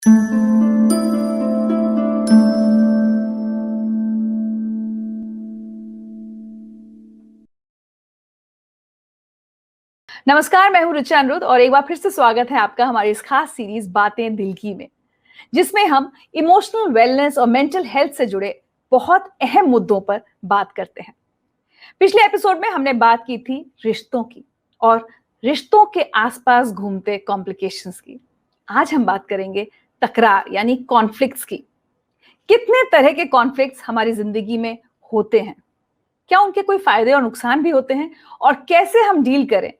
नमस्कार, मैं हूँ रुचा अनिरुद्ध और एक बार फिर से स्वागत है आपका हमारी इस खास सीरीज बातें दिल की में, जिसमें हम इमोशनल वेलनेस और मेंटल हेल्थ से जुड़े बहुत अहम मुद्दों पर बात करते हैं। पिछले एपिसोड में हमने बात की थी रिश्तों की और रिश्तों के आसपास घूमते कॉम्प्लिकेशंस की। आज हम बात करेंगे तकरार यानी कॉन्फ्लिक्ट्स की। कितने तरह के कॉन्फ्लिक्ट्स हमारी जिंदगी में होते हैं, क्या उनके कोई फायदे और नुकसान भी होते हैं, और कैसे हम डील करें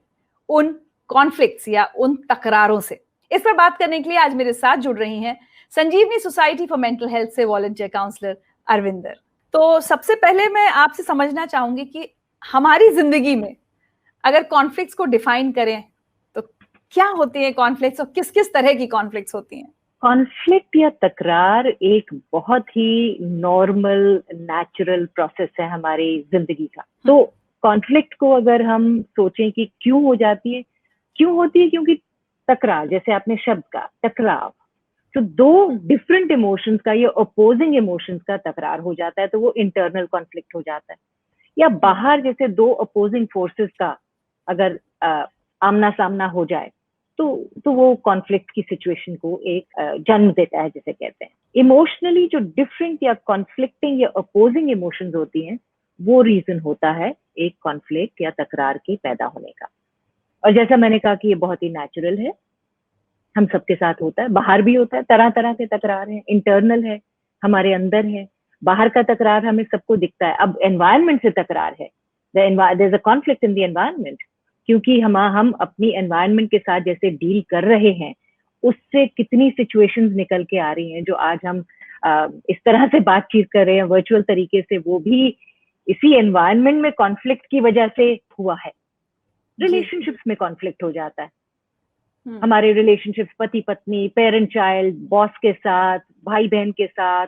उन कॉन्फ्लिक्ट्स या उन तकरारों से। इस पर बात करने के लिए आज मेरे साथ जुड़ रही हैं संजीवनी सोसाइटी फॉर मेंटल हेल्थ से वॉलंटियर काउंसलर अरविंदर। तो सबसे पहले मैं आपसे समझना चाहूंगी कि हमारी जिंदगी में अगर कॉन्फ्लिक्ट्स को डिफाइन करें तो क्या होती है कॉन्फ्लिक्ट्स और किस किस तरह की कॉन्फ्लिक्ट्स होती हैं? कॉन्फ्लिक्ट या तकरार एक बहुत ही नॉर्मल नेचुरल प्रोसेस है हमारी जिंदगी का। तो कॉन्फ्लिक्ट को अगर हम सोचें कि क्यों हो जाती है, क्यों होती है, क्योंकि तकरार, जैसे आपने शब्द का टकराव, तो दो डिफरेंट इमोशंस का या अपोजिंग इमोशंस का तकरार हो जाता है, तो वो इंटरनल कॉन्फ्लिक्ट हो जाता है। या बाहर जैसे दो अपोजिंग फोर्सेस का अगर आमना सामना हो जाए तो वो कॉन्फ्लिक्ट की सिचुएशन को एक जन्म देता है, जिसे कहते हैं। इमोशनली जो डिफरेंट या कॉन्फ्लिक्टिंग या अपोजिंग इमोशंस होती हैं, वो रीजन होता है एक कॉन्फ्लिक्ट या तकरार के पैदा होने का। और जैसा मैंने कहा कि ये बहुत ही नेचुरल है, हम सबके साथ होता है, बाहर भी होता है। तरह तरह के तकरार हैं, इंटरनल है, हमारे अंदर है, बाहर का तकरार हमें सबको दिखता है। अब एनवायरनमेंट से तकरार है, there is a conflict in the environment, क्योंकि हम अपनी एनवायरनमेंट के साथ जैसे डील कर रहे हैं, उससे कितनी सिचुएशंस निकल के आ रही हैं जो आज हम इस तरह से बातचीत कर रहे हैं वर्चुअल तरीके से, वो भी इसी एनवायरनमेंट में कॉन्फ्लिक्ट की वजह से हुआ है। रिलेशनशिप्स में कॉन्फ्लिक्ट हो जाता है, हमारे रिलेशनशिप्स पति पत्नी, पेरेंट चाइल्ड, बॉस के साथ, भाई बहन के साथ,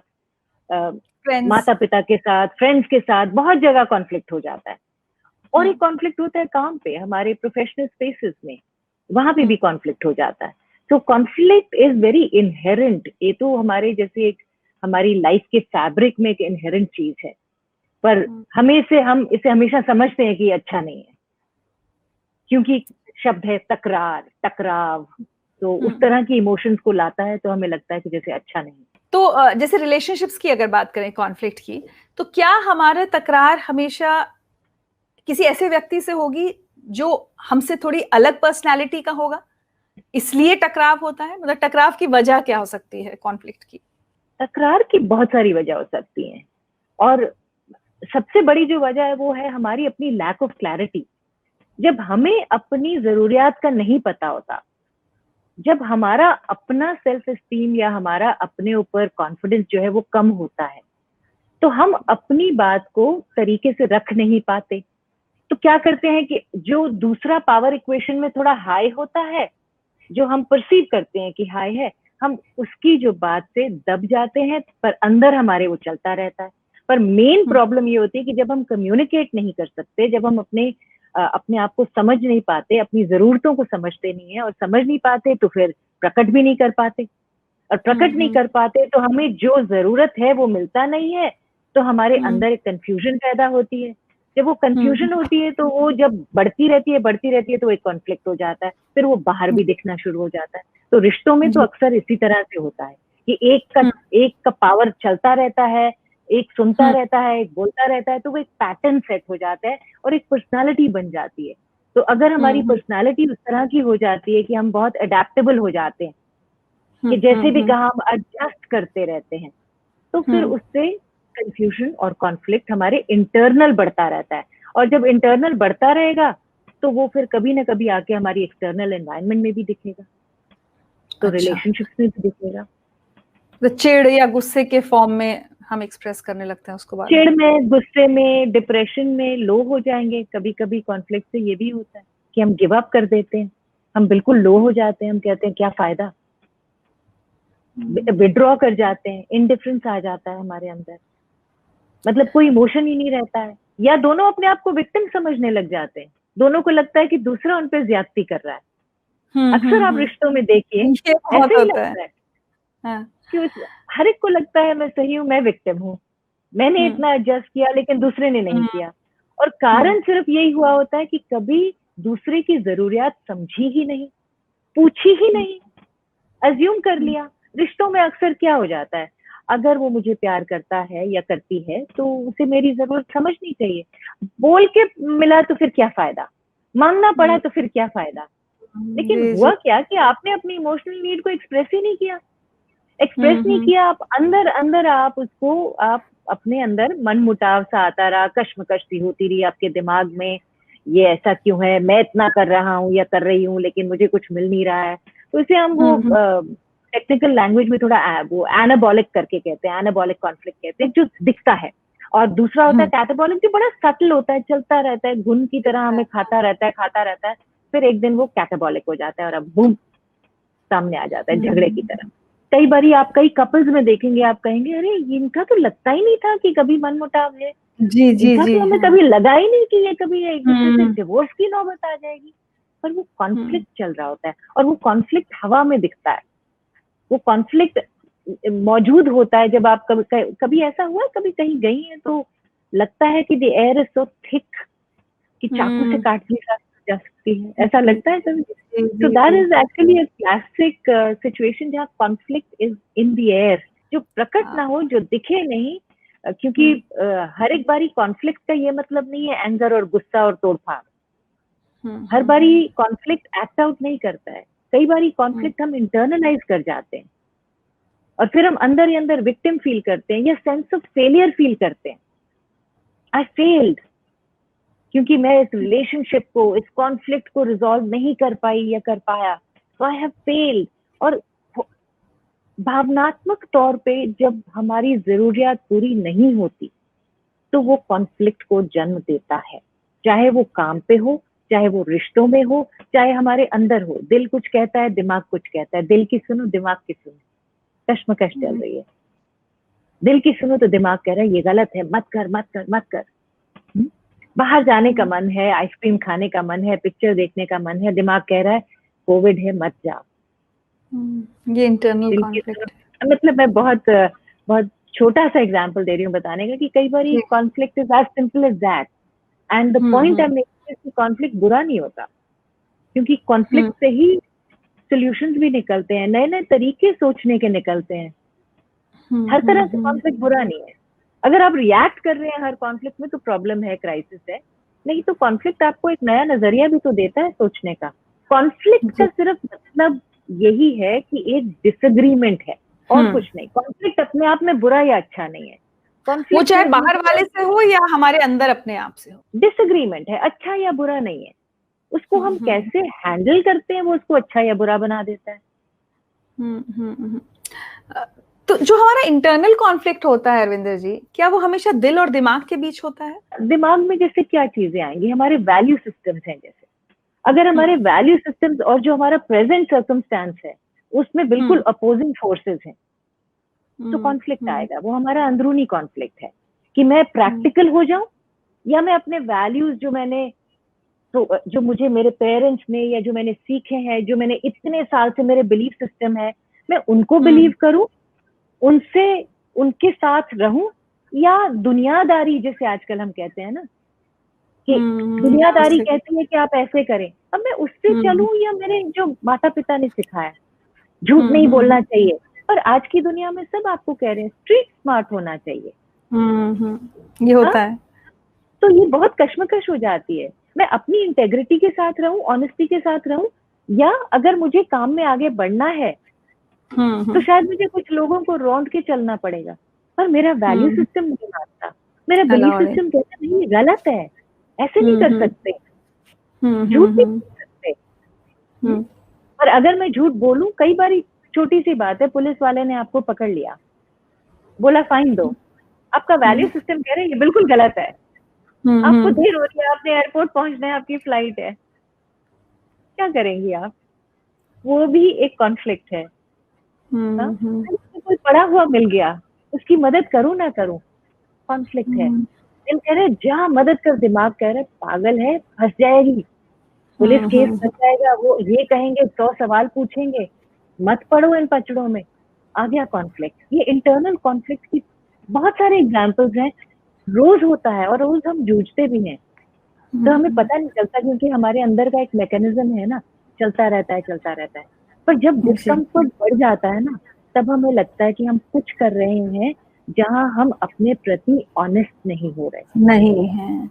माता पिता के साथ, फ्रेंड्स के साथ, बहुत जगह कॉन्फ्लिक्ट हो जाता है। और एक कॉन्फ्लिक्ट होता है काम पे, हमारे प्रोफेशनल स्पेसेस में, वहां पे भी कॉन्फ्लिक्ट हो जाता है। तो कॉन्फ्लिक्ट इज वेरी इनहेरेंट, ये तो हमारे जैसे एक हमारी लाइफ के फैब्रिक में एक इनहेरेंट चीज है, पर हम इसे हमेशा समझते हैं कि ये अच्छा नहीं है, क्योंकि शब्द है तकरार, टकराव, तो उस तरह की इमोशंस को लाता है, तो हमें लगता है कि जैसे अच्छा नहीं। तो जैसे रिलेशनशिप्स की अगर बात करें कॉन्फ्लिक्ट की, तो क्या हमारे तकरार हमेशा किसी ऐसे व्यक्ति से होगी जो हमसे थोड़ी अलग पर्सनालिटी का होगा, इसलिए टकराव होता है? मतलब टकराव की वजह क्या हो सकती है कॉन्फ्लिक्ट की? तकरार की बहुत सारी वजह हो सकती हैं, और सबसे बड़ी जो वजह है वो है हमारी अपनी लैक ऑफ क्लैरिटी। जब हमें अपनी जरूरियात का नहीं पता होता, जब हमारा अपना सेल्फ एस्टीम या हमारा अपने ऊपर कॉन्फिडेंस जो है वो कम होता है, तो हम अपनी बात को तरीके से रख नहीं पाते। तो क्या करते हैं कि जो दूसरा पावर इक्वेशन में थोड़ा हाई होता है, जो हम परसीव करते हैं कि हाई है, हम उसकी जो बात से दब जाते हैं, पर अंदर हमारे वो चलता रहता है। पर मेन प्रॉब्लम ये होती है कि जब हम कम्युनिकेट नहीं कर सकते, जब हम अपने आप को समझ नहीं पाते, अपनी जरूरतों को समझते नहीं है, और समझ नहीं पाते तो फिर प्रकट भी नहीं कर पाते, और प्रकट नहीं कर पाते तो हमें जो जरूरत है वो मिलता नहीं है, तो हमारे अंदर एक कंफ्यूजन पैदा होती है। जब वो कंफ्यूजन होती है तो वो जब बढ़ती रहती है तो एक कॉन्फ्लिक्ट हो जाता है, फिर वो बाहर भी दिखना शुरू हो जाता है। तो रिश्तों में तो अक्सर इसी तरह से होता है कि एक का पावर चलता रहता है, एक सुनता रहता है, एक बोलता रहता है, तो वो एक पैटर्न सेट हो जाता है और एक पर्सनालिटी बन जाती है। तो अगर हमारी पर्सनालिटी उस तरह की हो जाती है कि हम बहुत अडेप्टेबल हो जाते हैं, कि जैसे भी कहा हम एडजस्ट करते रहते हैं, तो फिर उससे कंफ्यूजन और कॉन्फ्लिक्ट हमारे इंटरनल बढ़ता रहता है। और जब इंटरनल बढ़ता रहेगा तो वो फिर कभी ना कभी आके हमारी एक्सटर्नल एनवायरनमेंट में भी दिखेगा, तो रिलेशनशिप्स में भी दिखेगा। तो चिढ़ या गुस्से के फॉर्म में हम एक्सप्रेस करने लगते हैं उसको बाद चिढ़ में, गुस्से में, डिप्रेशन में, लो हो जाएंगे। कभी कभी कॉन्फ्लिक्ट से ये भी होता है कि हम गिव अप कर देते हैं, हम बिल्कुल लो हो जाते हैं, हम कहते हैं क्या फायदा, विड्रॉ कर जाते हैं, इनडिफरेंस आ जाता है हमारे अंदर, मतलब कोई इमोशन ही नहीं रहता है। या दोनों अपने आप को विक्टिम समझने लग जाते हैं, दोनों को लगता है कि दूसरा उन पे ज्यादती कर रहा है। अक्सर आप रिश्तों में देखिए ऐसे ही लगता है। हाँ, कि हर एक को लगता है मैं सही हूँ, मैं विक्टिम हूँ, मैंने इतना एडजस्ट किया लेकिन दूसरे ने नहीं किया। और कारण सिर्फ यही हुआ होता है कि कभी दूसरे की जरूरियात समझी ही नहीं, पूछी ही नहीं, अज्यूम कर लिया। रिश्तों में अक्सर क्या हो जाता है, अगर वो मुझे प्यार करता है या करती है तो उसे मेरी जरूरत समझनी चाहिए। बोल के मिला तो फिर क्या फायदा, मांगना पड़ा तो फिर क्या फायदा। लेकिन जी जी। हुआ क्या कि आपने अपनी इमोशनल नीड को एक्सप्रेस ही नहीं किया, एक्सप्रेस नहीं किया। आप अंदर अंदर आप उसको, आप अपने अंदर मन मुटाव सा आता रहा, कश्मकश सी होती रही आपके दिमाग में, ये ऐसा क्यों है, मैं इतना कर रहा हूँ या कर रही हूँ लेकिन मुझे कुछ मिल नहीं रहा है। तो इसे हम वो टेक्निकल लैंग्वेज में थोड़ा वो एनाबॉलिक करके कहते हैं, एनाबॉलिक कॉन्फ्लिक्ट कहते हैं, जो दिखता है। और दूसरा होता है कैटाबॉलिक, जो बड़ा सटल होता है, चलता रहता है, घुन की तरह हमें खाता रहता है, फिर एक दिन वो कैटाबॉलिक हो जाता है और अब बूम सामने आ जाता है झगड़े की तरह। कई बारी आप कई कपल्स में देखेंगे, आप कहेंगे अरे इनका तो लगता ही नहीं था कि कभी मनमुटाव है, जी जी इनका जी। तो हमें हाँ। कभी लगा ही नहीं कि ये कभी एक दूसरे से डिवोर्स की नौबत आ जाएगी। पर वो कॉन्फ्लिक्ट चल रहा होता है और वो कॉन्फ्लिक्ट हवा में दिखता है, वो कॉन्फ्लिक्ट मौजूद होता है। जब आप कभी ऐसा हुआ, कभी कहीं गई है तो लगता है कि the air is so thick कि चाकू से काट ली जा सकती है, ऐसा लगता है कभी। So that is actually a classic situation जहाँ conflict is in the air, जो प्रकट ना हो, जो दिखे नहीं। क्योंकि हर एक बारी कॉन्फ्लिक्ट का ये मतलब नहीं है एंगर और गुस्सा और तोड़फाड़। हर बारी कॉन्फ्लिक्ट एक्ट आउट नहीं करता है, कई बारी कॉन्फ्लिक्ट हम इंटरनलाइज कर जाते हैं और फिर हम अंदर ही अंदर विक्टिम फील करते हैं या सेंस ऑफ फेलियर फील करते हैं। आई फेल्ड, क्योंकि मैं इस रिलेशनशिप को, इस कॉन्फ्लिक्ट को रिजॉल्व नहीं कर पाई या कर पाया, तो आई हैव फेल्ड। और भावनात्मक तौर पे जब हमारी जरूरियात पूरी नहीं होती तो वो कॉन्फ्लिक्ट को जन्म देता है, चाहे वो काम पे हो, चाहे वो रिश्तों में हो, चाहे हमारे अंदर हो। दिल कुछ कहता है, दिमाग कुछ कहता है, दिल की सुनो, दिमाग की सुनो। कश्मकश चल रही है, दिल की सुनो तो दिमाग कह रहा है ये गलत है, मत कर मत कर मत कर। बाहर जाने का मन है, आइसक्रीम खाने का मन है, पिक्चर देखने का मन है, दिमाग कह रहा है कोविड है मत जा। ये इंटरनल दिल की कॉन्फ्लिक्ट सुनो, मतलब मैं बहुत बहुत छोटा सा एग्जांपल दे रही हूँ बताने का कि कई बार है। Conflict is as simple as that. And the point I am making is कि कॉन्फ्लिक्ट बुरा नहीं होता, क्योंकि कॉन्फ्लिक्ट से ही सॉल्यूशंस भी निकलते हैं, नए नए तरीके सोचने के निकलते हैं। हर तरह से कॉन्फ्लिक्ट बुरा नहीं है। अगर आप रिएक्ट कर रहे हैं हर कॉन्फ्लिक्ट में तो प्रॉब्लम है, क्राइसिस है। नहीं तो कॉन्फ्लिक्ट आपको एक नया नजरिया भी तो देता है सोचने का। कॉन्फ्लिक्ट का सिर्फ मतलब यही है कि एक डिसएग्रीमेंट है और कुछ नहीं। कॉन्फ्लिक्ट अपने आप में बुरा या अच्छा नहीं है, वो कॉन्फ्लिक्ट चाहे बाहर वाले से हो या हमारे अंदर अपने आप से हो, डिसएग्रीमेंट है, अच्छा या बुरा नहीं है। उसको हम कैसे हैंडल करते हैं वो उसको अच्छा या बुरा बना देता है। तो जो हमारा इंटरनल कॉन्फ्लिक्ट होता है अरविंदर जी, क्या वो हमेशा दिल और दिमाग के बीच होता है? दिमाग में जैसे क्या चीजें आएंगी, हमारे वैल्यू सिस्टम्स हैं। जैसे अगर हमारे वैल्यू सिस्टम्स और जो हमारा प्रेजेंट सर्कमस्टांस है उसमें बिल्कुल अपोजिंग फोर्सेस हैं, तो कॉन्फ्लिक्ट आएगा। वो हमारा अंदरूनी कॉन्फ्लिक्ट है कि मैं प्रैक्टिकल हो जाऊं या मैं अपने वैल्यूज जो मैंने, तो जो मुझे मेरे पेरेंट्स ने या जो मैंने सीखे हैं, जो मैंने इतने साल से मेरे बिलीफ सिस्टम है, मैं उनको बिलीव करूं, उनसे उनके साथ रहूं, या दुनियादारी जिसे आजकल हम कहते हैं ना कि दुनियादारी कहती है कि आप ऐसे करें, अब मैं उससे चलूं या मेरे जो माता पिता ने सिखाया झूठ नहीं बोलना चाहिए। पर आज की दुनिया में सब आपको कह रहे हैं स्ट्रीट स्मार्ट होना चाहिए। ये होता है। तो ये बहुत कश्मकश हो जाती है। मैं अपनी इंटेग्रिटी के साथ रहूं, ऑनेस्टी के साथ रहूं, या अगर मुझे काम में आगे बढ़ना है तो शायद मुझे कुछ लोगों को रौंद के चलना पड़ेगा। पर मेरा वैल्यू सिस्टम नहीं मानता, मेरा बिलीफ सिस्टम कहता नहीं, ये गलत है, ऐसे नहीं कर सकते, झूठ नहीं बोल सकते। पर अगर मैं झूठ बोलूं, कई बार छोटी सी बात है, पुलिस वाले ने आपको पकड़ लिया, बोला फाइन दो, आपका वैल्यू सिस्टम कह रहा है ये बिल्कुल गलत है, आपको देर हो रही है, आपने एयरपोर्ट पहुंचना है, आपकी फ्लाइट है, क्या करेंगी आप? वो भी एक कॉन्फ्लिक्ट है। कोई पड़ा हुआ मिल गया, उसकी मदद करूं ना करूं, कॉन्फ्लिक्ट है। दिल कह रहे जा मदद कर, दिमाग कह रहे पागल है, फंस जाएगी, पुलिस केस फंस जाएगा, वो ये कहेंगे, 100 सवाल पूछेंगे, मत पड़ो इन पचड़ों में। आ गया कॉन्फ्लिक्ट। ये इंटरनल कॉन्फ्लिक्ट की बहुत सारे एग्जाम्पल्स हैं, रोज होता है और रोज हम जूझते भी हैं, तो हमें पता नहीं चलता क्योंकि हमारे अंदर का एक मैकेनिज्म है ना, चलता रहता है चलता रहता है। पर जब जी डिस्कम्फर्ट बढ़ जाता है ना, तब हमें लगता है कि हम कुछ कर रहे हैं जहां हम अपने प्रति ऑनेस्ट नहीं हो रहे। नहीं है।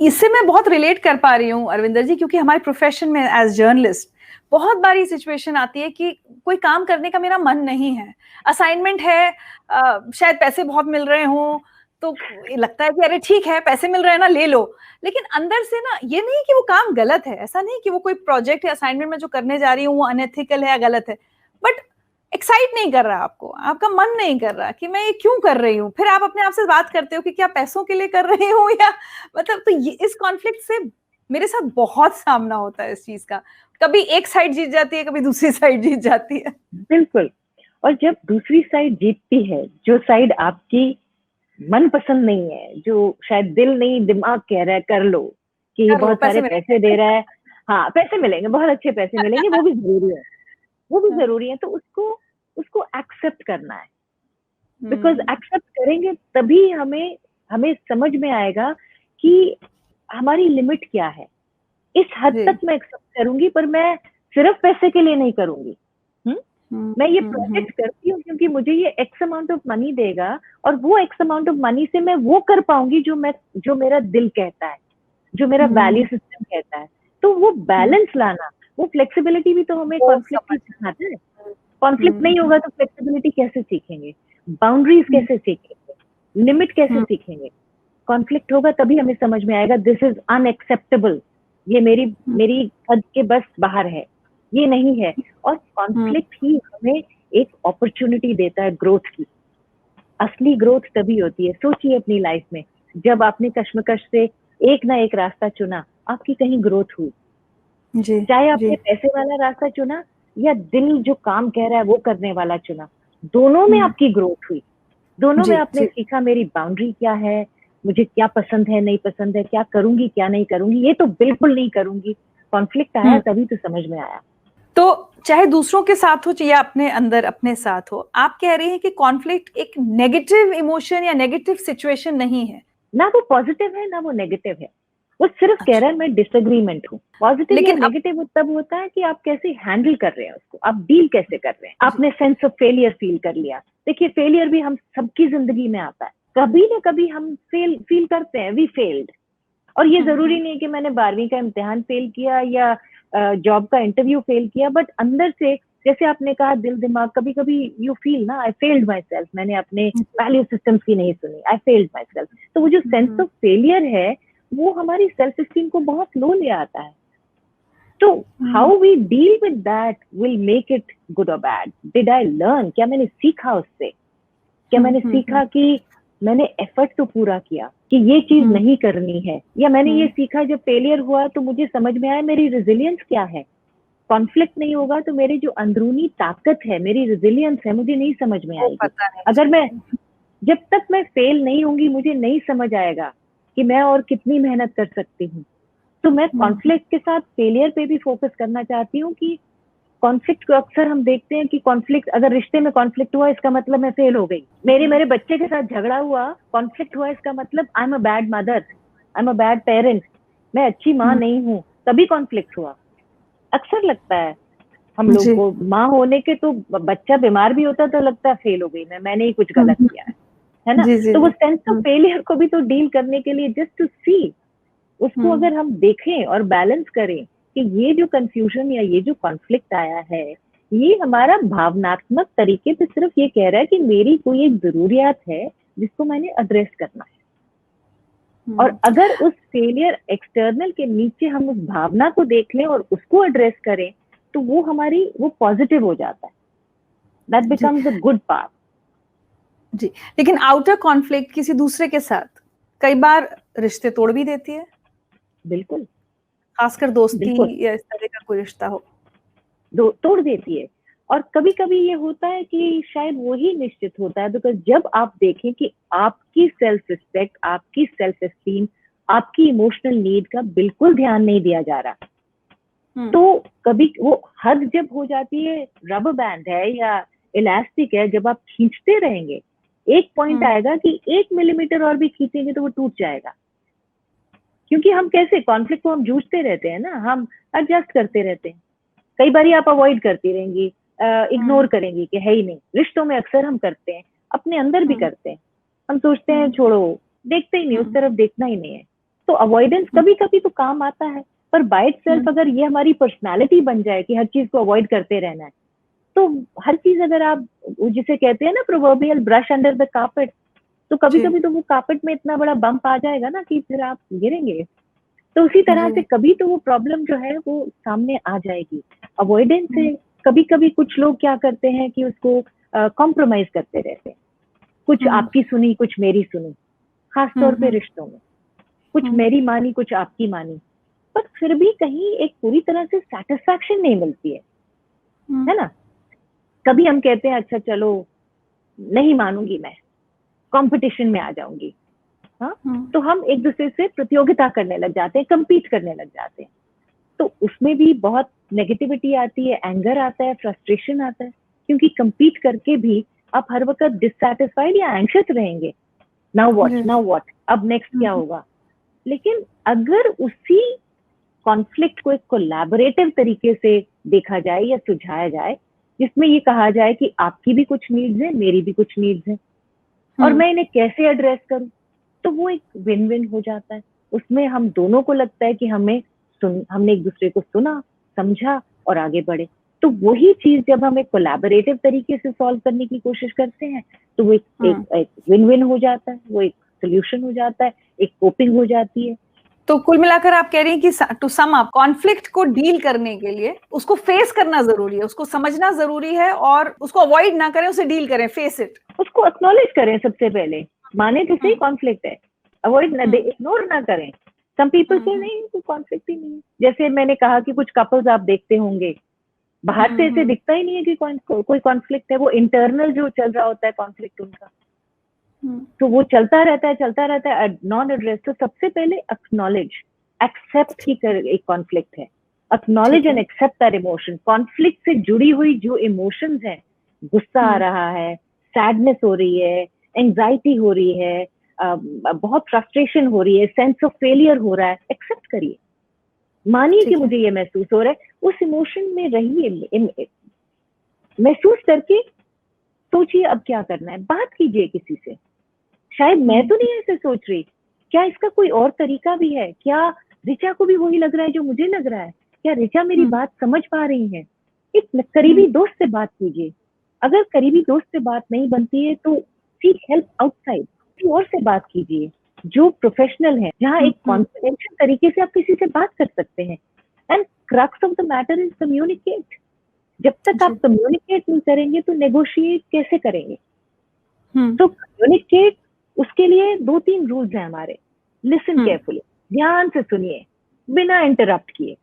इससे मैं बहुत रिलेट कर पा रही हूँ अरविंदर जी, क्योंकि हमारे प्रोफेशन में एज जर्नलिस्ट बहुत बारी सिचुएशन आती है कि कोई काम करने का मेरा मन नहीं है, असाइनमेंट है, शायद पैसे बहुत मिल रहे हों, तो लगता है कि अरे ठीक है पैसे मिल रहे हैं ना, ले लो। लेकिन अंदर से ना, ये नहीं कि वो काम गलत है, ऐसा नहीं कि वो कोई प्रोजेक्ट या असाइनमेंट में जो करने जा रही हूँ वो अनएथिकल है या गलत है, बट एक्साइट नहीं कर रहा आपको, आपका मन नहीं कर रहा कि मैं ये क्यों कर रही हूँ। फिर आप अपने आप से बात करते हो कि क्या पैसों के लिए कर रही हूँ या मतलब, तो ये इस कॉन्फ्लिक्ट से मेरे साथ बहुत सामना होता है इस चीज का। कभी एक साइड जीत जाती है, कभी दूसरी साइड जीत जाती है। बिल्कुल। और जब दूसरी साइड जीतती है, जो साइड आपकी मन पसंद नहीं है, जो शायद दिल नहीं दिमाग कह रहा है कर लो, कि ये बहुत सारे पैसे दे रहा है, हाँ पैसे मिलेंगे, बहुत अच्छे पैसे मिलेंगे, वो भी जरूरी है, वो भी जरूरी है, तो उसको उसको एक्सेप्ट करना है। बिकॉज एक्सेप्ट करेंगे तभी हमें समझ में आएगा कि हमारी लिमिट क्या है। इस हद तक मैं एक्सेप्ट करूंगी, पर मैं सिर्फ पैसे के लिए नहीं करूंगी। मैं ये प्रोजेक्ट करती हूँ क्योंकि मुझे ये एक्स अमाउंट ऑफ मनी देगा, और वो एक्स अमाउंट ऑफ मनी से मैं वो कर पाऊंगी जो मेरा दिल कहता है, जो मेरा वैल्यू सिस्टम कहता है। तो वो बैलेंस लाना, वो फ्लेक्सिबिलिटी भी तो हमें कॉन्फ्लिक्ट ही सिखाता है। कॉन्फ्लिक्ट नहीं होगा तो फ्लेक्सिबिलिटी कैसे सीखेंगे, बाउंड्रीज कैसे सीखेंगे, लिमिट कैसे सीखेंगे। कॉन्फ्लिक्ट होगा तभी हमें समझ में आएगा दिस इज अनएक्सेप्टेबल, ये मेरी हद के बस बाहर है, ये नहीं है। और कॉन्फ्लिक्ट ही हमें एक अपॉर्चुनिटी देता है ग्रोथ की। असली ग्रोथ तभी होती है, सोचिए अपनी लाइफ में, जब आपने कश्मकश से एक ना एक रास्ता चुना, आपकी कहीं ग्रोथ हुई। चाहे आपने पैसे वाला रास्ता चुना या दिल जो काम कह रहा है वो करने वाला चुना, दोनों में आपकी ग्रोथ हुई। दोनों में आपने सीखा मेरी बाउंड्री क्या है, मुझे क्या पसंद है नहीं पसंद है, क्या करूंगी क्या नहीं करूंगी, ये तो बिल्कुल नहीं करूंगी। कॉन्फ्लिक्ट आया तभी तो समझ में आया। तो चाहे दूसरों के साथ हो या अपने अंदर अपने साथ हो, आप कह रहे हैं कि कॉन्फ्लिक्ट एक नेगेटिव इमोशन या नेगेटिव सिचुएशन नहीं है। ना वो पॉजिटिव है ना वो नेगेटिव है, वो सिर्फ कह रहा है मैं डिसएग्रीमेंट हूँ। पॉजिटिव या नेगेटिव तब होता है कि आप कैसे हैंडल कर रहे हैं उसको, आप डील कैसे कर रहे हैं। आपने सेंस ऑफ फेलियर फील कर लिया। देखिए फेलियर भी हम सबकी जिंदगी में आता है, कभी ना कभी हम फील करते हैं वी फेल्ड। और ये जरूरी नहीं है कि मैंने 12वीं का इम्तिहान फेल किया या जॉब का इंटरव्यू फेल किया, बट अंदर से जैसे आपने कहा दिल दिमाग, कभी कभी यू फील ना आई फेल्ड माई सेल्फ, मैंने अपने वैल्यू सिस्टम्स की नहीं सुनी, आई फेल्ड माई सेल्फ। तो वो जो सेंस ऑफ फेलियर है वो हमारी सेल्फ स्टीम को बहुत लो ले आता है। तो how we deal with that will make it good और बैड। डिड आई लर्न, क्या मैंने सीखा उससे, क्या मैंने सीखा कि मैंने एफर्ट तो पूरा किया कि ये चीज नहीं करनी है, या मैंने ये सीखा जब फेलियर हुआ तो मुझे समझ में आया मेरी रेजिलियंस क्या है। कॉन्फ्लिक्ट नहीं होगा तो मेरी जो अंदरूनी ताकत है, मेरी रेजिलियंस है, मुझे नहीं समझ में आएगी। अगर मैं जब तक मैं फेल नहीं होंगी मुझे नहीं समझ आएगा कि मैं और कितनी मेहनत कर सकती हूँ। तो मैं कॉन्फ्लिक्ट के साथ फेलियर पे भी फोकस करना चाहती हूँ कि कॉन्फ्लिक्ट को अक्सर हम देखते हैं कि कॉन्फ्लिक्ट, अगर रिश्ते में कॉन्फ्लिक्ट हुआ इसका मतलब मैं फेल हो गई। मेरे बच्चे के साथ झगड़ा हुआ, कॉन्फ्लिक्ट हुआ, इसका मतलब I am a bad mother, I am a bad parent, मैं अच्छी माँ नहीं हूँ, तभी कॉन्फ्लिक्ट हुआ। अक्सर लगता है हम लोग को माँ होने के, तो बच्चा बीमार भी होता तो लगता है फेल हो गई मैंने ही कुछ गलत किया है ना। तो वो सेंस ऑफ फेलियर को भी तो डील करने के लिए जस्ट टू सी, उसको अगर हम देखें और बैलेंस करें कि ये जो कंफ्यूजन या ये जो कॉन्फ्लिक्ट आया है ये हमारा भावनात्मक तरीके पे सिर्फ ये कह रहा है कि मेरी कोई एक जरूरियात है जिसको मैंने एड्रेस करना है। और अगर उस फेलियर एक्सटर्नल के नीचे हम उस भावना को देख लें और उसको एड्रेस करें तो वो पॉजिटिव हो जाता है, that becomes a good part. जी, लेकिन आउटर कॉन्फ्लिक्ट किसी दूसरे के साथ कई बार रिश्ते तोड़ भी देती है। बिल्कुल, खासकर दोस्ती या इस तरह का कोई रिश्ता हो, तोड़ देती है। और कभी कभी ये होता है कि शायद वही निश्चित होता है, बिकॉज जब आप देखें कि आपकी सेल्फ रिस्पेक्ट, आपकी सेल्फ एस्टीम, आपकी इमोशनल नीड का बिल्कुल ध्यान नहीं दिया जा रहा, तो कभी वो हद जब हो जाती है, रबर बैंड है या इलास्टिक है, जब आप खींचते रहेंगे एक पॉइंट आएगा कि 1 मिलीमीटर और भी खींचेंगे तो वो टूट जाएगा। क्योंकि हम कैसे कॉन्फ्लिक्ट को हम जूझते रहते हैं ना, हम एडजस्ट करते रहते हैं। कई बार आप अवॉइड करती रहेंगी, इग्नोर करेंगी कि है ही नहीं। रिश्तों में अक्सर हम करते हैं, अपने अंदर भी करते हैं। हम सोचते हैं छोड़ो, देखते ही नहीं, उस तरफ देखना ही नहीं है। तो अवॉइडेंस कभी कभी तो काम आता है, पर बाय इटसेल्फ अगर ये हमारी पर्सनालिटी बन जाए कि हर चीज को अवॉइड करते रहना है, तो हर चीज अगर आप जिसे कहते हैं ना proverbial brush under the carpet, तो कभी कभी तो वो कार्पेट में इतना बड़ा बम्प आ जाएगा ना कि फिर आप गिरेंगे। तो उसी तरह से कभी तो वो प्रॉब्लम जो है वो सामने आ जाएगी। अवॉइडेंस से कभी कभी कुछ लोग क्या करते हैं कि उसको कॉम्प्रोमाइज करते रहते हैं। कुछ आपकी सुनी, कुछ मेरी सुनी, खासतौर पे रिश्तों में कुछ मेरी मानी, कुछ आपकी मानी, पर फिर भी कहीं एक पूरी तरह से सेटिस्फैक्शन नहीं मिलती है ना। कभी हम कहते हैं अच्छा चलो नहीं मानूंगी, मैं कंपटीशन में आ जाऊंगी। हाँ, तो हम एक दूसरे से प्रतियोगिता करने लग जाते हैं, कंपीट करने लग जाते हैं। तो उसमें भी बहुत नेगेटिविटी आती है, एंगर आता है, फ्रस्ट्रेशन आता है, क्योंकि कंपीट करके भी आप हर वक्त डिससैटिस्फाइड या एंग्शियस रहेंगे। नाउ व्हाट, अब नेक्स्ट क्या होगा। लेकिन अगर उसी कॉन्फ्लिक्ट को एक कोलैबोरेटिव तरीके से देखा जाए या सुझाया जाए, जिसमें ये कहा जाए कि आपकी भी कुछ नीड्स है, मेरी भी कुछ नीड्स है, और मैं इन्हें कैसे एड्रेस करूं, तो वो एक विन विन हो जाता है। उसमें हम दोनों को लगता है कि हमने एक दूसरे को सुना, समझा और आगे बढ़े। तो वही चीज जब हम एक कोलैबोरेटिव तरीके से सॉल्व करने की कोशिश करते हैं, तो वो एक विन विन हो जाता है, वो एक सोल्यूशन हो जाता है, एक कोपिंग हो जाती है। तो कुल मिलाकर आप कह रही हैं कि टू सम अप, कॉन्फ्लिक्ट को डील करने के लिए उसको फेस करना जरूरी है, उसको समझना जरूरी है, और उसको अवॉइड ना करें, उसे डील करें, फेस इट, उसको एक्नॉलेज करें। सबसे पहले माने तो सही कॉन्फ्लिक्ट है, अवॉइड ना, इग्नोर ना करें। सम पीपल से नहीं, तो कॉन्फ्लिक्ट ही नहीं है। जैसे मैंने कहा कि कुछ कपल्स आप देखते होंगे, बाहर से ऐसे दिखता ही नहीं है कि कोई कॉन्फ्लिक्ट है, वो इंटरनल जो चल रहा होता है कॉन्फ्लिक्ट उनका, तो वो चलता रहता है नॉन एड्रेस। तो सबसे पहले एक्नॉलेज, एक्सेप्ट की एक कॉन्फ्लिक्ट है। Acknowledge and accept our emotion. Conflict से जुड़ी हुई जो इमोशंस हैं, गुस्सा आ रहा है, सैडनेस हो रही है, एंजाइटी हो रही है, बहुत फ्रस्ट्रेशन हो रही है, सेंस ऑफ फेलियर हो रहा है, एक्सेप्ट करिए, मानिए कि मुझे ये महसूस हो रहा है, उस इमोशन में रहिए, महसूस करके सोचिए अब क्या करना है। बात कीजिए किसी से, शायद मैं तो नहीं ऐसे सोच रही, क्या इसका कोई और तरीका भी है, क्या ऋचा को भी वही लग रहा है जो मुझे लग रहा है, क्या ऋचा मेरी बात समझ पा रही है। एक करीबी दोस्त से बात कीजिए। अगर करीबी दोस्त से बात नहीं बनती है तो सीक हेल्प आउटसाइड, किसी और से बात कीजिए जो प्रोफेशनल है, जहाँ एक कॉन्फिडेंशियल तरीके से आप किसी से बात कर सकते हैं। And crux of the matter is communicate. जब तक आप कम्युनिकेट नहीं करेंगे तो नेगोशिएट कैसे करेंगे। तो कम्युनिकेट, उसके लिए 2-3 रूल्स हैं हमारे। लिसन केयरफुली, ध्यान से सुनिए, बिना इंटरप्ट किए,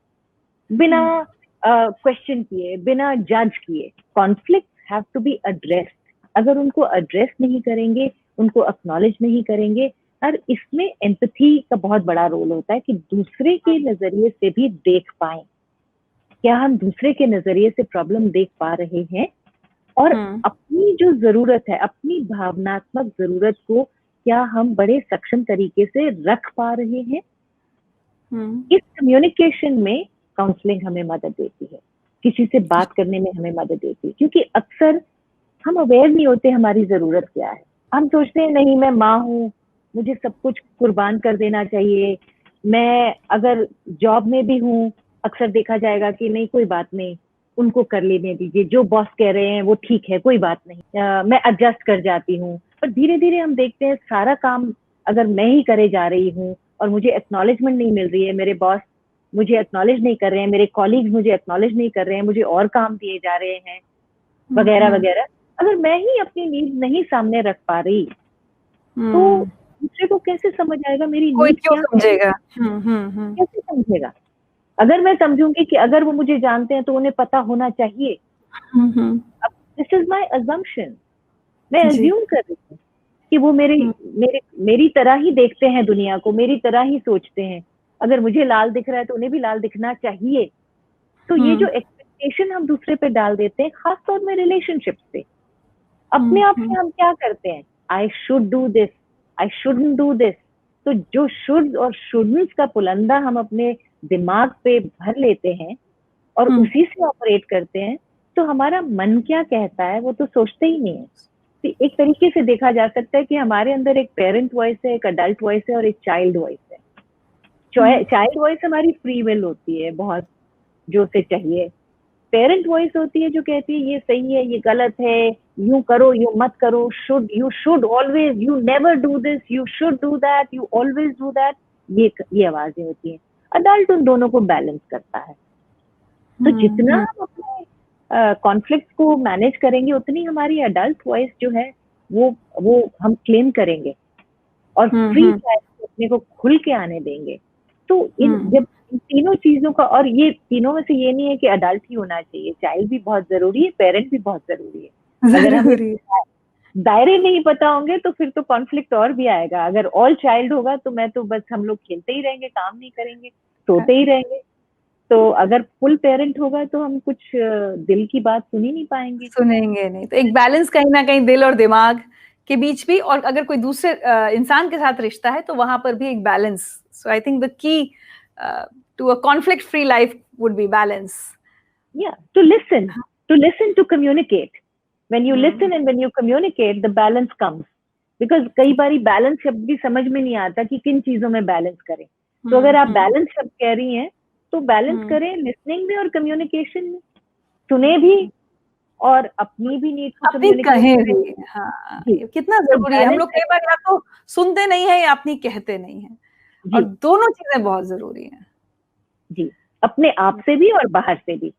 बिना क्वेश्चन किए, बिना जज किए। Conflict have to be addressed. अगर उनको एड्रेस नहीं करेंगे, उनको एक्नॉलेज नहीं करेंगे, और इसमें एम्पैथी का बहुत बड़ा रोल होता है कि दूसरे के नजरिए से भी देख पाए, क्या हम दूसरे के नजरिए से प्रॉब्लम देख पा रहे हैं, और अपनी जो जरूरत है, अपनी भावनात्मक जरूरत को क्या हम बड़े सक्षम तरीके से रख पा रहे हैं। इस कम्युनिकेशन में काउंसलिंग हमें मदद देती है, किसी से बात करने में हमें मदद देती है, क्योंकि अक्सर हम अवेयर नहीं होते हमारी जरूरत क्या है। हम सोचते हैं नहीं, मैं माँ हूँ, मुझे सब कुछ कुर्बान कर देना चाहिए। मैं अगर जॉब में भी हूँ, अक्सर देखा जाएगा कि नहीं कोई बात नहीं, उनको कर लेने दीजिए, जो बॉस कह रहे हैं वो ठीक है, कोई बात नहीं, मैं एडजस्ट कर जाती हूँ। पर धीरे धीरे हम देखते हैं सारा काम अगर मैं ही करे जा रही हूँ और मुझे एक्नॉलेजमेंट नहीं मिल रही है, मेरे बॉस मुझे एक्नॉलेज नहीं कर रहे हैं, मेरे कॉलीग्स मुझे एक्नॉलेज नहीं कर रहे हैं, मुझे और काम दिए जा रहे हैं, वगैरह वगैरह। अगर मैं ही अपनी नीड नहीं सामने रख पा रही तो दूसरे को कैसे समझ आएगा मेरी नीड क्या समझेगा? कैसे समझेगा। अगर मैं समझूंगी कि अगर वो मुझे जानते हैं तो उन्हें पता होना चाहिए। दिस इज माय अजम्पशन, मैं अज्यूम कर रही हूँ कि वो मेरी तरह ही देखते हैं दुनिया को, मेरी तरह ही सोचते हैं। अगर मुझे लाल दिख रहा है तो उन्हें भी लाल दिखना चाहिए। तो ये जो एक्सपेक्टेशन हम दूसरे पे डाल देते हैं, खासतौर में रिलेशनशिप पे, अपने आप से हम क्या करते हैं, I should do this, I shouldn't do this. तो जो शुड और शुडंट का पुलंदा हम अपने दिमाग पे भर लेते हैं और उसी से ऑपरेट करते हैं, तो हमारा मन क्या कहता है वो तो सोचते ही नहीं है। तो एक तरीके से देखा जा सकता है कि हमारे अंदर एक पेरेंट वॉइस है, एक अडल्ट वॉइस है और एक चाइल्ड वॉइस है। चाइल्ड वॉइस हमारी फ्री विल होती है बहुत, जो उसे चाहिए। पेरेंट वॉइस होती है जो कहती है ये सही है, ये गलत है, यूं करो, यूं मत करो, should, you should always, you never do this, you should do that, you always do that. ये आवाजें होती हैं। अडल्ट उन दोनों को बैलेंस करता है। तो जितना हम अपने कॉन्फ्लिक्ट को मैनेज करेंगे, उतनी हमारी अडल्ट वॉइस जो है वो हम क्लेम करेंगे और फ्री अपने को खुल के आने देंगे। तो जब इन तीनों चीजों का, और ये तीनों में से ये नहीं है कि अडल्ट ही होना चाहिए, चाइल्ड भी बहुत जरूरी है, पेरेंट भी बहुत जरूरी है। अगर हमें दायरे नहीं पता होंगे तो फिर तो कॉन्फ्लिक्ट और भी आएगा। अगर ऑल चाइल्ड होगा तो मैं तो बस, हम लोग खेलते ही रहेंगे, काम नहीं करेंगे, सोते ही रहेंगे। तो अगर फुल पेरेंट होगा तो हम कुछ दिल की बात सुन ही नहीं पाएंगे, सुनेंगे नहीं। तो एक बैलेंस कहीं ना कहीं दिल और दिमाग के बीच भी, और अगर कोई दूसरे इंसान के साथ रिश्ता है तो वहां पर भी एक balance. So I think the key to a conflict free life would be balance. Yeah, to listen, to communicate. When you listen and when you communicate, the balance comes. Because कई बारी बैलेंस शब्द भी समझ में नहीं आता कि किन चीजों में बैलेंस करें। तो अगर आप बैलेंस शब्द कह रही हैं तो बैलेंस करें लिसनिंग में और कम्युनिकेशन में। सुने भी और अपनी भी नीड को कम्युनिकेट करें। हाँ, कितना जरूरी है। हम लोग कई बार या तो सुनते नहीं है या अपनी कहते नहीं है, और दोनों चीजें बहुत जरूरी हैं। जी, अपने आप से भी और बाहर से भी।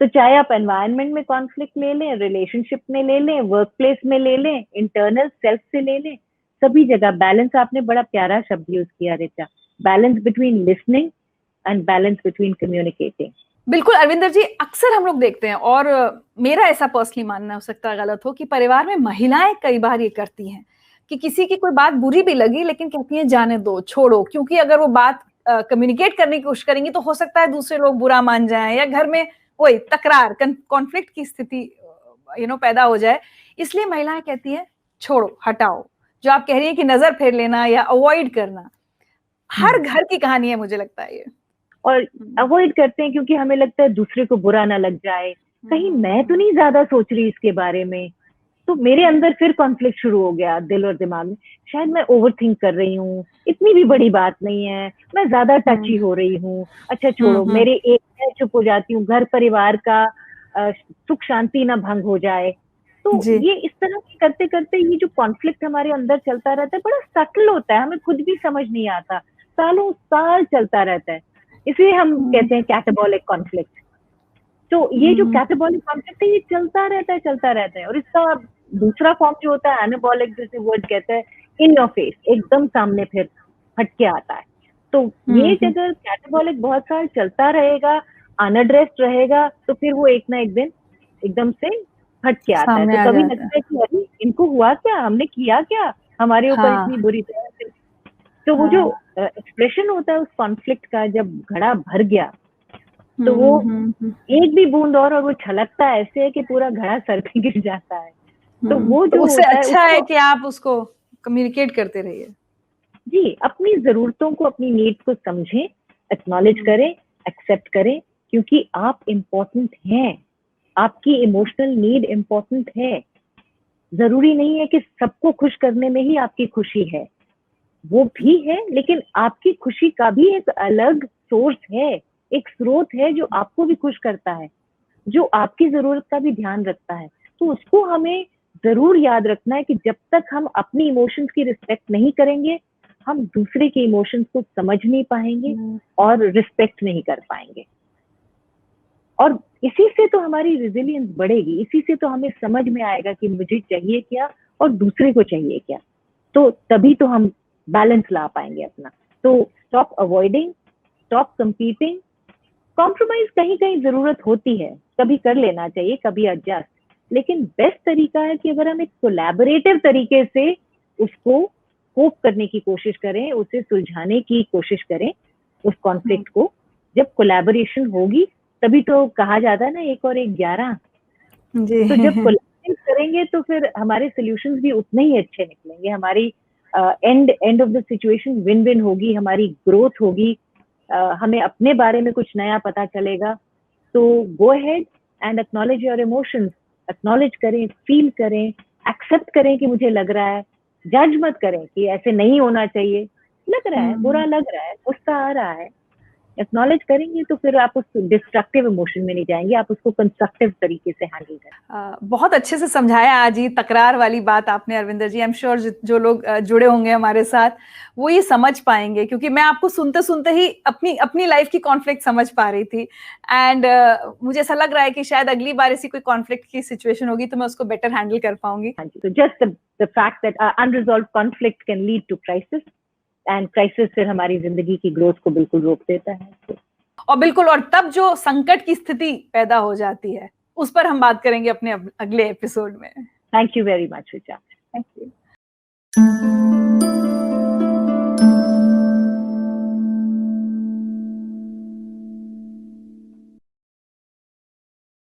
तो चाहे आप एनवायरनमेंट में कॉन्फ्लिक्ट ले लें, रिलेशनशिप में ले लें, वर्क प्लेस में ले लें, इंटरनल सेल्फ से ले लें, सभी जगह बैलेंस। आपने बड़ा प्यारा शब्द यूज किया Richa, balance between listening and balance between communicating. बिल्कुल अरविंदर जी, अक्सर हम लोग देखते हैं, और मेरा ऐसा पर्सनली मानना हो सकता है गलत हो, कि परिवार में महिलाएं कई बार ये करती हैं कि किसी की कोई बात बुरी भी लगी लेकिन कहती हैं जाने दो, छोड़ो, क्योंकि अगर वो बात कम्युनिकेट करने की कोशिश करेंगी तो हो सकता है दूसरे लोग बुरा मान जाएं या घर में वही तकरार, कॉन्फ्लिक्ट की स्थिति पैदा हो जाए। इसलिए महिलाएं कहती हैं छोड़ो, हटाओ। जो आप कह रही है कि नजर फेर लेना या अवॉइड करना, हर घर की कहानी है मुझे लगता है ये। और अवॉइड करते हैं क्योंकि हमें लगता है दूसरे को बुरा ना लग जाए, कहीं मैं तो नहीं ज्यादा सोच रही इसके बारे में। तो मेरे अंदर फिर कॉन्फ्लिक्ट शुरू हो गया दिल और दिमाग में, शायद मैं ओवर थिंक कर रही हूँ, इतनी भी बड़ी बात नहीं है, मैं ज्यादा टची हो रही हूँ, अच्छा छोड़ो, मेरे एक मैं चुप हो जाती हूँ, घर परिवार का सुख शांति ना भंग हो जाए। तो ये इस तरह से करते करते ये जो कॉन्फ्लिक्ट हमारे अंदर चलता रहता है, बड़ा सटल होता है, हमें खुद भी समझ नहीं आता, सालों साल चलता रहता है। इसलिए हम कहते हैं कैटाबॉलिक कॉन्फ्लिक्ट। तो ये जो कैटाबॉलिक कॉन्फ्लिक्ट है ये चलता रहता है। और इसका दूसरा फॉर्म जो होता है एनाबॉलिक, जैसे वर्ड कहते हैं, इन योर फेस, एकदम सामने फिर हट के आता है। तो ये अगर कैटाबॉलिक बहुत साल चलता रहेगा, अनएड्रेस्ड रहेगा, तो फिर वो एक ना एक दिन एकदम से हट के आता है। तो कभी लगता है कि अरे इनको हुआ क्या, हमने किया क्या, हमारे ऊपर इतनी बुरी तरह से। तो वो जो एक्सप्रेशन होता है उस कॉन्फ्लिक्ट का, जब घड़ा भर गया तो वो एक भी बूंद और वो छलकता ऐसे है कि पूरा घड़ा सर पे गिर जाता है। तो वो जो उससे अच्छा है कि आप उसको कम्युनिकेट करते रहिए। जी, अपनी जरूरतों को, अपनी नीड्स को समझें, एक्नॉलेज करें, एक्सेप्ट करें, क्योंकि आप इम्पोर्टेंट हैं, आपकी इमोशनल नीड इम्पोर्टेंट है। जरूरी नहीं है कि सबको खुश करने में ही आपकी खुशी है, वो भी है, लेकिन आपकी खुशी का भी एक अलग सोर्स है, एक स्रोत है जो आपको भी खुश करता है, जो आपकी जरूरत का भी ध्यान रखता है। तो उसको हमें जरूर याद रखना है कि जब तक हम अपनी इमोशंस की रिस्पेक्ट नहीं करेंगे, हम दूसरे के इमोशंस को समझ नहीं पाएंगे और रिस्पेक्ट नहीं कर पाएंगे। और इसी से तो हमारी रेजिलियंस बढ़ेगी, इसी से तो हमें समझ में आएगा कि मुझे चाहिए क्या और दूसरे को चाहिए क्या। तो तभी तो हम बैलेंस ला पाएंगे अपना। तो stop avoiding, stop competing. Compromise कहीं कहीं जरूरत होती है, कभी कर लेना चाहिए, कभी एडजस्ट, लेकिन बेस्ट तरीका है कि अगर हम एक कोलैबोरेटिव तरीके से उसको कोप करने की कोशिश करें, उसे सुलझाने की कोशिश करें उस कॉन्फ्लिक्ट को। जब कोलैबोरेशन होगी तभी तो कहा जाता है ना, 1 और 1 11। तो जब कोलैबोरेट कॉन्फ्लिक्ट करेंगे तो फिर हमारे सॉल्यूशंस भी उतने ही अच्छे निकलेंगे, हमारी end of the situation win win होगी, हमारी ग्रोथ होगी, हमें अपने बारे में कुछ नया पता चलेगा। तो go ahead and acknowledge your emotions, acknowledge करें, फील करें, एक्सेप्ट करें कि मुझे लग रहा है, जज मत करें कि ऐसे नहीं होना चाहिए, लग रहा है, बुरा लग रहा है, गुस्सा आ रहा है, एक्नॉलेज करेंगे तो फिर आप उस डिस्ट्रक्टिव इमोशन में नहीं जाएंगे, आप उसको कंस्ट्रक्टिव तरीके से हैंडल करें। बहुत अच्छे से समझाया आज ये तकरार वाली बात आपने अरविंदर जी। आई एम श्योर जो लोग जुड़े होंगे हमारे साथ वो ये समझ पाएंगे, क्योंकि मैं आपको सुनते सुनते ही अपनी लाइफ की कॉन्फ्लिक्ट समझ पा रही थी। एंड मुझे ऐसा लग रहा है कि शायद अगली बार ऐसी कोई कॉन्फ्लिक्ट की सिचुएशन होगी तो मैं उसको बेटर हैंडल कर पाऊंगी। तो just the fact that unresolved conflict can lead to crisis, and crisis फिर हमारी जिंदगी की ग्रोथ को बिल्कुल रोक देता है। और बिल्कुल, और तब जो संकट की स्थिति पैदा हो जाती है उस पर हम बात करेंगे अपने अगले एपिसोड में। Thank you very much Richa. Thank you.